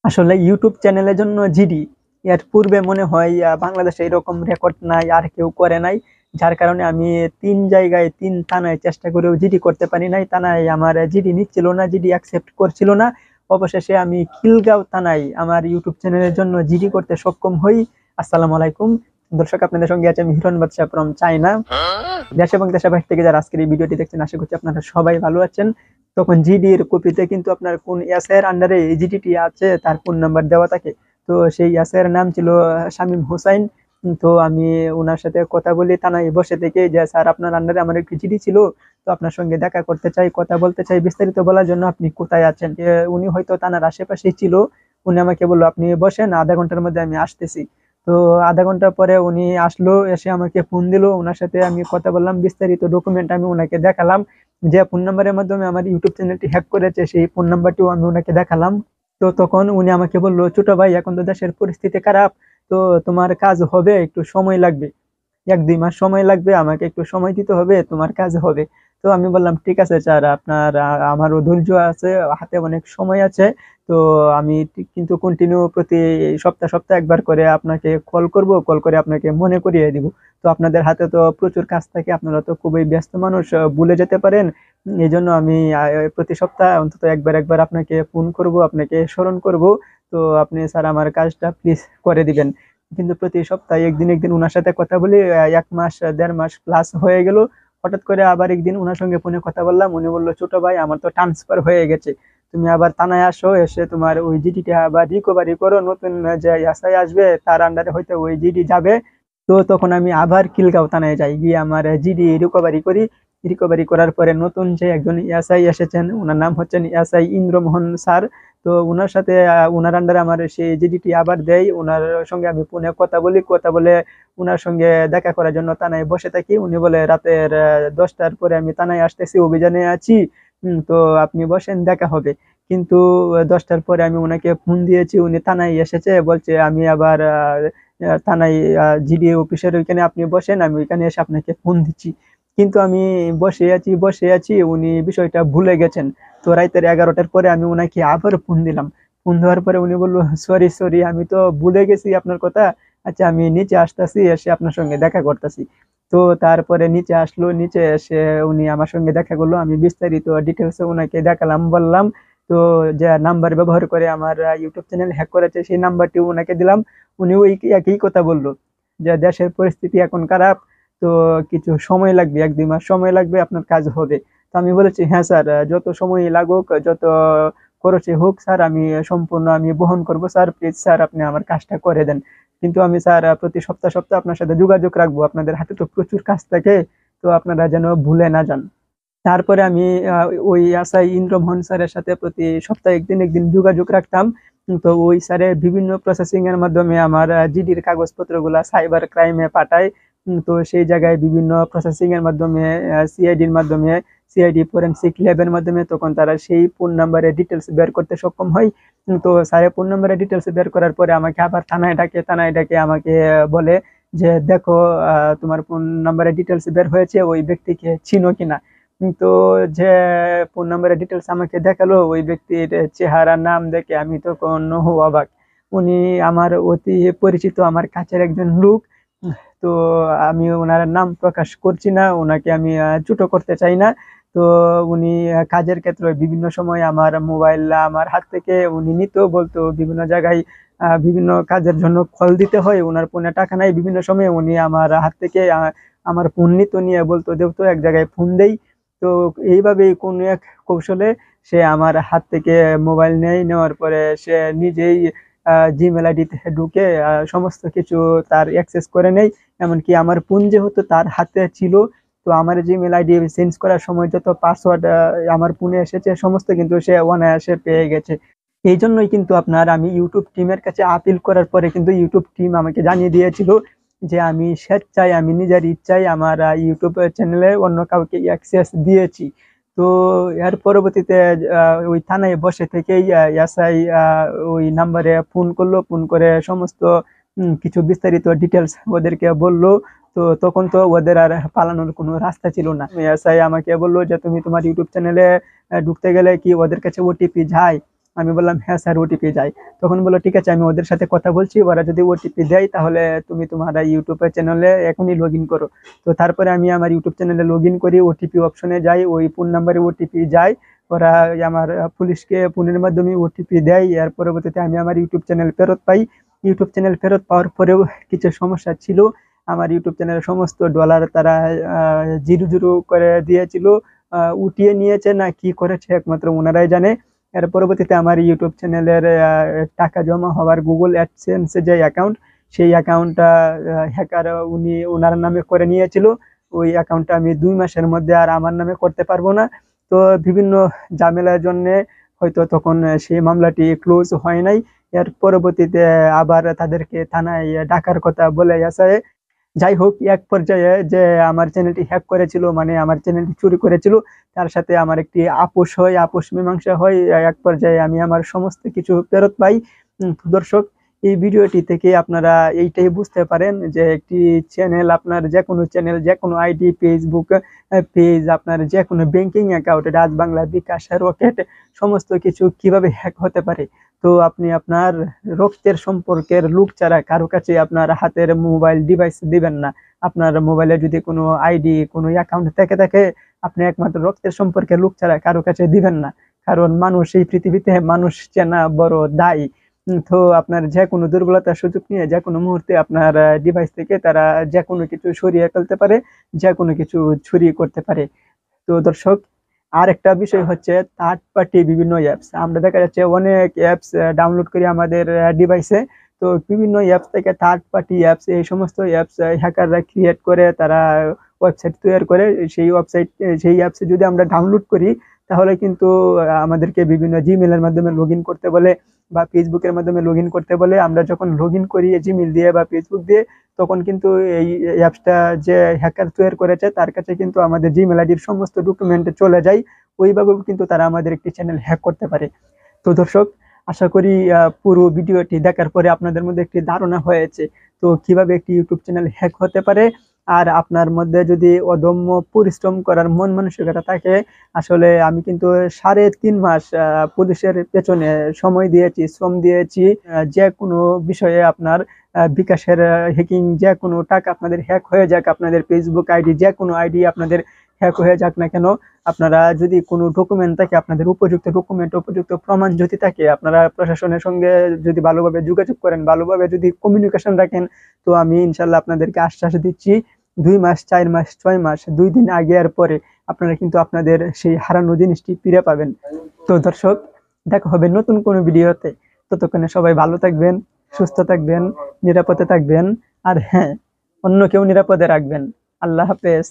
আসলে ইউটিউব চ্যানেলের জন্য জিডি এর পূর্বে মনে হয় বাংলাদেশে এরকম রেকর্ড নাই, আর কেউ করে নাই। যার কারণে আমি ৩ জায়গায় ৩ থানায় চেষ্টা করেও জিডি করতে পারি নাই। থানায় আমার জিডি নিচ্ছিল না, জিডি অ্যাকসেপ্ট করছিল না। অবশেষে আমি খিলগাঁও থানায় আমার ইউটিউব চ্যানেলের জন্য জিডি করতে সক্ষম হই। আসসালামু আলাইকুম দর্শক, আপনাদের সঙ্গে আছে আমি হিরণ বাদশা ফ্রম চায়না। দেশ এবং দেশের বাইরে থেকে যারা আজকের এই ভিডিওটি দেখছেন, আশা করছি আপনারা সবাই ভালো আছেন। তখন জিডির কপিতে কিন্তু আপনার কোন এসআই এর আন্ডারে এই জিডিটি আছে তার ফোন নাম্বার দেওয়া থাকে। তো সেই এসআই এর নাম ছিল শামীম হোসাইন। তো আমি ওনার সাথে কথা বলি থানায় বসে থেকে, যে স্যার আপনার আন্ডারে আমার একটি জিডি ছিল, তো আপনার সঙ্গে দেখা করতে চাই, কথা বলতে চাই, বিস্তারিত বলার জন্য আপনি কোথায় আছেন। উনি হয়তো থানার আশেপাশেই ছিল। উনি আমাকে বললো আপনি বসেন, আধা ঘন্টার মধ্যে আমি আসতেছি। তো আধা ঘন্টা পরে উনি আসলো, এসে আমাকে ফোন দিল, ওনার সাথে আমি কথা বললাম, বিস্তারিত ডকুমেন্ট আমি ওনাকে দেখালাম। যে ফোন নাম্বারের মাধ্যমে আমার ইউটিউব চ্যানেলটি হ্যাক করেছে সেই ফোন নাম্বারটিও আমি ওনাকে দেখালাম। তো তখন উনি আমাকে বললো, ছোট ভাই এখন তো দেশের পরিস্থিতি খারাপ, তো তোমার কাজ হবে, একটু সময় লাগবে, ১-২ মাস সময় লাগবে, আমাকে একটু সময় দিতে হবে, তোমার কাজ হবে। তো আমি বললাম ঠিক আছে স্যার, আপনার আমারও ধৈর্য আছে, হাতে অনেক সময় আছে। তো আমি কিন্তু কন্টিনিউ প্রতি সপ্তাহ সপ্তাহ একবার করে আপনাকে কল করব, কল করে আপনাকে মনে করিয়ে দিব। তো আপনাদের হাতে তো প্রচুর কাজ থাকে, আপনারা তো খুবই ব্যস্ত মানুষ, ভুলে যেতে পারেন। এই জন্য আমি প্রতি সপ্তাহ অন্তত একবার একবার আপনাকে ফোন করব, আপনাকে স্মরণ করব। তো আপনি স্যার আমার কাজটা প্লিজ করে দিবেন। কিন্তু প্রতি সপ্তাহে একদিন একদিন উনার সাথে কথা বলি, ১ মাস ১.৫ মাস প্লাস হয়ে গেল। হঠাৎ করে আবার একদিন উনার সঙ্গে ফোনে কথা বললাম, উনি বললো ছোট ভাই আমার তো ট্রান্সফার হয়ে গেছে, তুমি আবার থানায় আসো, এসে তোমার ওই জিডিটা আবার রিকভারি করো, নতুন যে এসআই আসবে তার আন্ডারে হয়তো ওই জিডি যাবে। তো তখন আমি আবার খিলগাঁও থানায় যাই, গিয়ে আমার জিডি রিকভারি করি। রিকভারি করার পরে নতুন যে একজন এসআই এসেছেন, ওনার নাম হচ্ছেন এসআই ইন্দ্রমোহন স্যার। তো ওনার সাথে ওনার আন্ডারে আমার সেই জিডিটি আবার দেয়, ওনার সঙ্গে আমি ফোনে কথা বলি, কথা বলে ওনার সঙ্গে দেখা করার জন্য থানায় বসে থাকি। উনি বলে রাতের ১০টার পরে আমি থানায় আসতেছি, অভিযানে আছি। তো আপনি বসেন, দেখা হবে। কিন্তু ১০টার পরে আমি ওনাকে ফোন দিয়েছি, উনি থানায় এসেছে, বলছে আমি আবার থানায় জিডি অফিসের ওইখানে আপনি বসেন, আমি ওইখানে এসে আপনাকে ফোন দিচ্ছি। কিন্তু আমি বসে আছি, উনি বিষয়টা ভুলে গেছেন। তো রাতের ১১টার পরে আমি উনাকে আবার ফোন দিলাম। ফোন দেওয়ার পরে উনি বলল, সরি সরি, আমি তো ভুলে গেছি আপনার কথা। আচ্ছা আমি নিচে আসতেছি, এসে আপনার সঙ্গে দেখা করতেছি। তো তারপরে নিচে আসলো, নিচে এসে উনি আমার সঙ্গে দেখা করলো, আমি বিস্তারিত ডিটেলসে উনাকে দেখালাম, বললাম। তো যে নাম্বার ব্যবহার করে আমার ইউটিউব চ্যানেল হ্যাক করেছে সেই নাম্বারটি উনাকে দিলাম। উনি ওই একই কথা বললো, যে দেশের পরিস্থিতি এখন খারাপ, তো কিছু সময় লাগবে, ১-২ মাস সময় লাগবে, আপনার কাজ হবে। তো আমি বলেছি হ্যাঁ স্যার, যত সময় লাগুক, যত খরচে হোক স্যার, আমি সম্পূর্ণ আমি বহন করব স্যার, প্লিজ স্যার আপনি আমার কাজটা করে দেন। কিন্তু আমি স্যার প্রতি সপ্তাহ সপ্তাহ আপনার সাথে যোগাযোগ রাখবো, আপনাদের হাতে তো প্রচুর কাজ থাকে, তো আপনারা যেন ভুলে না যান। তারপরে আমি ওই আশাই ইন্দ্রমোহন স্যারের সাথে প্রতি সপ্তাহে একদিন একদিন যোগাযোগ রাখতাম। তো ওই স্যারের বিভিন্ন প্রসেসিং এর মাধ্যমে আমার জিডির কাগজপত্রগুলা সাইবার ক্রাইমে পাঠায়। তো সেই জায়গায় বিভিন্ন প্রসেসিং এর মাধ্যমে, সিআইডির মাধ্যমে, সিআইডি ফরেনসিক ল্যাবের মাধ্যমে তখন তারা সেই ফোন নাম্বারের ডিটেলস বের করতে সক্ষম হয়। তো স্যারের ফোন নাম্বারের ডিটেলস বের করার পরে আমাকে আবার থানায় ডাকে আমাকে বলে যে দেখো, তোমার ফোন নাম্বারের ডিটেলস বের হয়েছে, ওই ব্যক্তিকে চিনো কিনা। তো যে ফোন নাম্বারের ডিটেলস আমাকে দেখালো, ওই ব্যক্তির চেহারা নাম দেখে আমি তখন অবাক। উনি আমার অতি পরিচিত, আমার কাছের একজন লোক। তো আমি ওনার নাম প্রকাশ করছি না, ওনাকে আমি ছোট করতে চাই না। তো উনি কাজের ক্ষেত্রে বিভিন্ন সময় আমার মোবাইল আমার হাত থেকে উনি নিত, বলতো বিভিন্ন জায়গায় বিভিন্ন কাজের জন্য কল দিতে হয়, ওনার ফোনে টাকা নাই, বিভিন্ন সময় উনি আমার হাত থেকে আমার ফোন নিত, নিয়ে বলতো দেব তো, এক জায়গায় ফোন দেই। তো এইভাবেই কোন এক কৌশলে সে আমার হাত থেকে মোবাইল নেয়, নেওয়ার পরে সে নিজেই জিমেল আইডিতে ঢুকে সমস্ত কিছু তার অ্যাক্সেস করে নেয়। এমনকি আমার ফোন যেহেতু তার হাতে ছিল, তো আমার জিমেল আইডি চেঞ্জ করার সময় যত পাসওয়ার্ড আমার ফোনে এসেছে সমস্ত কিন্তু সে অনায়াসে পেয়ে গেছে। এই জন্যই কিন্তু আপনার আমি ইউটিউব টিমের কাছে আপিল করার পরে কিন্তু ইউটিউব টিম আমাকে জানিয়ে দিয়েছিল যে আমি স্বেচ্ছায়, আমি নিজের ইচ্ছায় আমার ইউটিউব চ্যানেলে অন্য কাউকে অ্যাক্সেস দিয়েছি। তো এর পরবর্তীতে ওই থানায় বসে থেকেই এসআই ওই নাম্বারে ফোন করলো, ফোন করে সমস্ত কিছু বিস্তারিত ডিটেলস ওদেরকে বললো। তো তখন তো ওদের আর পালানোর কোনো রাস্তা ছিল না। এসআই আমাকে বললো যে তুমি তোমার ইউটিউব চ্যানেলে ঢুকতে গেলে কি ওদের কাছে ওটিপি যায়? আমি বললাম হ্যাঁ স্যার ওটিপি যায়। তখন বললো ঠিক আছে আমি ওদের সাথে কথা বলছি, ওরা যদি ওটিপি দেয় তাহলে তুমি তোমার ইউটিউব চ্যানেলে এখনই লগ ইন করো। তো তারপরে আমি আমার ইউটিউব চ্যানেলে লগ ইন করি, ওটিপি অপশনে যাই, ওই ফোন নাম্বারে ওটিপি যায়। ওরা আমার পুলিশকে ফোনের মাধ্যমে ওটিপি দেয়। এর পরবর্তীতে আমি আমার ইউটিউব চ্যানেল ফেরত পাই। ইউটিউব চ্যানেল ফেরত পাওয়ার পরেও কিছু সমস্যা ছিল। আমার ইউটিউব চ্যানেলের সমস্ত ডলার তারা জিরো জিরো করে দিয়েছিল। উঠিয়ে নিয়েছে না কি করেছে একমাত্র ওনারাই জানে। এর পরবর্তীতে আমার ইউটিউব চ্যানেলের টাকা জমা হওয়ার গুগল অ্যাডসেন্স যে অ্যাকাউন্ট, সেই অ্যাকাউন্টটা হ্যাকার উনি ওনার নামে করে নিয়েছিল। ওই অ্যাকাউন্টটা আমি 2 মাসের মধ্যে আর আমার নামে করতে পারবো না। তো বিভিন্ন ঝামেলার জন্য হয়তো তখন সেই মামলাটি ক্লোজ হয় নাই। এর পরবর্তীতে আবার তাদেরকে থানায় ডাকার কথা বলে আসে। যাই হোক, এক পর্যায়ে যে আমার চ্যানেলটি হ্যাক করেছিল, মানে আমার চ্যানেলটি চুরি করেছিল, তার সাথে আমার একটি আপোষ হয়, আপোষ মীমাংসা হয়। এক পর্যায়ে আমি আমার সমস্ত কিছু ফেরত পাই। দর্শক, এই ভিডিওটি থেকে আপনারা এইটাই বুঝতে পারেন যে একটি চ্যানেল, আপনার যে কোনো চ্যানেল, যে কোনো আইডি, ফেসবুক পেজ, আপনার যে কোনো ব্যাংকিং অ্যাকাউন্ট, রাজ বাংলা, বিকাশ, রকেট, সমস্ত কিছু কিভাবে হ্যাক হতে পারে। তো আপনি আপনার রক্তের সম্পর্কের লোক ছাড়া কারো কাছে আপনার হাতের মোবাইল ডিভাইস দিবেন না। আপনার মোবাইলে যদি কোনো আইডি, কোনো অ্যাকাউন্ট থেকে থাকে, আপনি একমাত্র রক্তের সম্পর্কের লোক ছাড়া কারো কাছে দিবেন না। কারণ মানুষ এই পৃথিবীতে মানুষ চেনা বড় দায়। তো আপনার যে কোনো দুর্বলতার সুযোগ নিয়ে যে কোনো মুহূর্তে আপনার ডিভাইস থেকে তারা যে কোনো কিছু সরিয়ে ফেলতে পারে, যে কোনো কিছু চুরি করতে পারে। তো দর্শক, আর একটা বিষয় হচ্ছে থার্ড পার্টি বিভিন্ন অ্যাপস। আমরা দেখা যাচ্ছে অনেক অ্যাপস ডাউনলোড করি আমাদের ডিভাইসে। তো বিভিন্ন অ্যাপস থেকে থার্ড পার্টি অ্যাপস, এই সমস্ত অ্যাপস হ্যাকাররা ক্রিয়েট করে, তারা ওয়েবসাইট তৈরি করে। সেই অ্যাপসে যদি আমরা ডাউনলোড করি, তাহলে কিন্তু আমাদেরকে বিভিন্ন জিমেলের মাধ্যমে লগ ইন করতে বলে বা ফেসবুকের মাধ্যমে লগ ইন করতে বলে। আমরা যখন লগ ইন করি জিমেল দিয়ে বা ফেসবুক দিয়ে, তখন কিন্তু এই অ্যাপসটা যে হ্যাকার তৈরি করেছে তার কাছে কিন্তু আমাদের জিমেল আইডির সমস্ত ডকুমেন্ট চলে যায়। ওইভাবেও কিন্তু তারা আমাদের একটি চ্যানেল হ্যাক করতে পারে। তো দর্শক, আশা করি পুরো ভিডিওটি দেখার পরে আপনাদের মধ্যে একটি ধারণা হয়েছে তো কিভাবে একটি ইউটিউব চ্যানেল হ্যাক হতে পারে। আর আপনার মধ্যে যদি অদম্য পরিশ্রম করার মন মানসিকতা থাকে, আসলে আমি কিন্তু 3.5 মাস পুলিশের পেছনে সময় দিয়েছি, শ্রম দিয়েছি। যে কোনো বিষয়ে আপনার বিকাশের হ্যাকিং, যে কোনো টাকা আপনাদের হ্যাক হয়ে যাক, আপনাদের ফেসবুক আইডি, যে কোনো আইডি আপনাদের হ্যাক হয়ে যাক না কেন, আপনারা যদি কোনো ডকুমেন্ট থাকে, আপনাদের উপযুক্ত ডকুমেন্ট, উপযুক্ত প্রমাণ যদি থাকে, আপনারা প্রশাসনের সঙ্গে যদি ভালোভাবে যোগাযোগ করেন, ভালোভাবে যদি কমিউনিকেশন রাখেন, তো আমি ইনশাল্লাহ আপনাদেরকে আশ্বাস দিচ্ছি 2 মাস, 4 মাস, 6 মাস, 2 দিন আগে আর পরে আপনারা কিন্তু আপনাদের সেই হারানো জিনিসটি ফিরে পাবেন। তো দর্শক, দেখা হবে নতুন কোনো ভিডিওতে। ততক্ষণে সবাই ভালো থাকবেন, সুস্থ থাকবেন, নিরাপদে থাকবেন। আর হ্যাঁ, অন্য কেউ নিরাপদে রাখবেন। আল্লাহ হাফেজ।